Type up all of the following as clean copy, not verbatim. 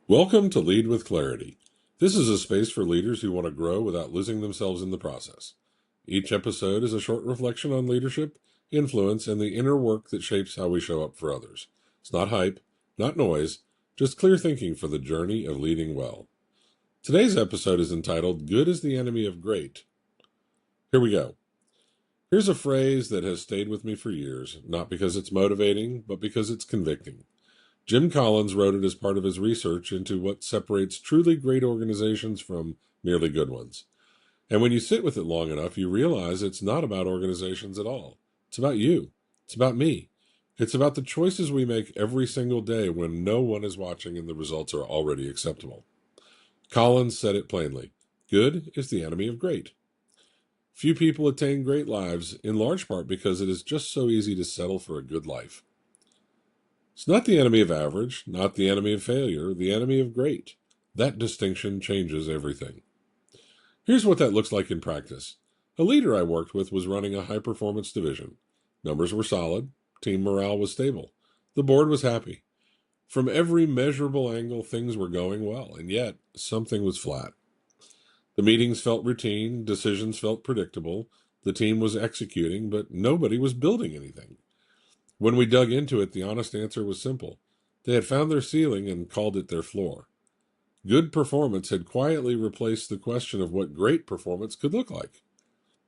Welcome to Lead with Clarity. This is a space for leaders who want to grow without losing themselves in the process. Each episode is a short reflection on leadership, influence, and the inner work that shapes how we show up for others. It's not hype, not noise, just clear thinking for the journey of leading well. Today's episode is entitled, Good is the Enemy of Great. Here we go. Here's a phrase that has stayed with me for years, not because it's motivating, but because it's convicting. Jim Collins wrote it as part of his research into what separates truly great organizations from merely good ones. And when you sit with it long enough, you realize it's not about organizations at all. It's about you. It's about me. It's about the choices we make every single day when no one is watching and the results are already acceptable. Collins said it plainly. Good is the enemy of great. Few people attain great lives, in large part because it is just so easy to settle for a good life. It's not the enemy of average, not the enemy of failure, the enemy of great. That distinction changes everything. Here's what that looks like in practice. A leader I worked with was running a high-performance division. Numbers were solid. Team morale was stable. The board was happy. From every measurable angle, things were going well, and yet something was flat. The meetings felt routine, decisions felt predictable, the team was executing, but nobody was building anything. When we dug into it, the honest answer was simple. They had found their ceiling and called it their floor. Good performance had quietly replaced the question of what great performance could look like.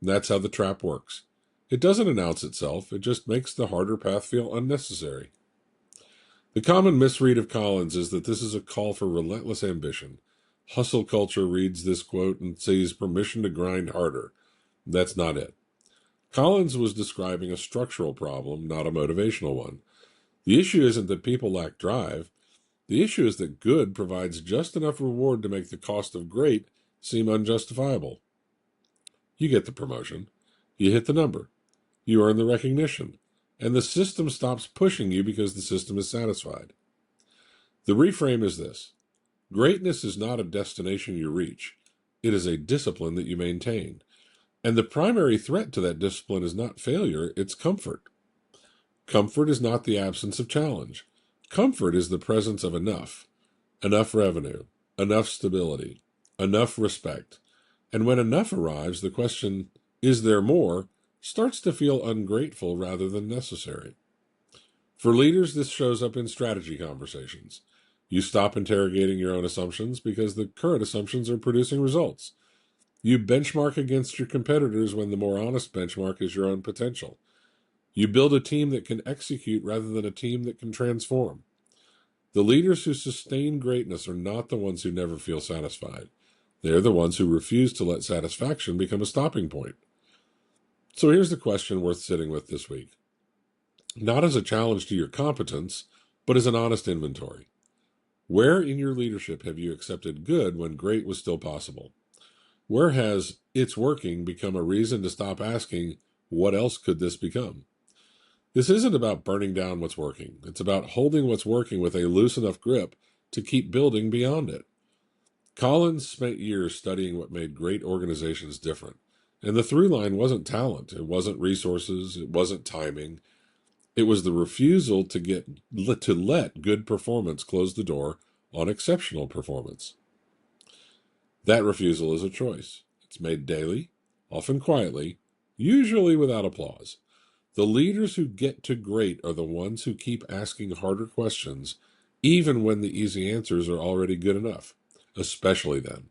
And that's how the trap works. It doesn't announce itself, it just makes the harder path feel unnecessary. The common misread of Collins is that this is a call for relentless ambition. Hustle culture reads this quote and sees permission to grind harder. That's not it. Collins was describing a structural problem, not a motivational one. The issue isn't that people lack drive. The issue is that good provides just enough reward to make the cost of great seem unjustifiable. You get the promotion. You hit the number. You earn the recognition. And the system stops pushing you because the system is satisfied. The reframe is this. Greatness is not a destination you reach. It is a discipline that you maintain. And the primary threat to that discipline is not failure, it's comfort. Comfort is not the absence of challenge. Comfort is the presence of enough revenue, enough stability, enough respect. And when enough arrives, the question, is there more, starts to feel ungrateful rather than necessary. For leaders, this shows up in strategy conversations. You stop interrogating your own assumptions because the current assumptions are producing results. You benchmark against your competitors when the more honest benchmark is your own potential. You build a team that can execute rather than a team that can transform. The leaders who sustain greatness are not the ones who never feel satisfied. They're the ones who refuse to let satisfaction become a stopping point. So here's the question worth sitting with this week. Not as a challenge to your competence, but as an honest inventory. Where in your leadership have you accepted good when great was still possible? Where has it's working become a reason to stop asking, what else could this become? This isn't about burning down what's working. It's about holding what's working with a loose enough grip to keep building beyond it. Collins spent years studying what made great organizations different. And the through line wasn't talent. It wasn't resources. It wasn't timing. It was the refusal to let good performance close the door on exceptional performance. That refusal is a choice. It's made daily, often quietly, usually without applause. The leaders who get to great are the ones who keep asking harder questions, even when the easy answers are already good enough, especially then.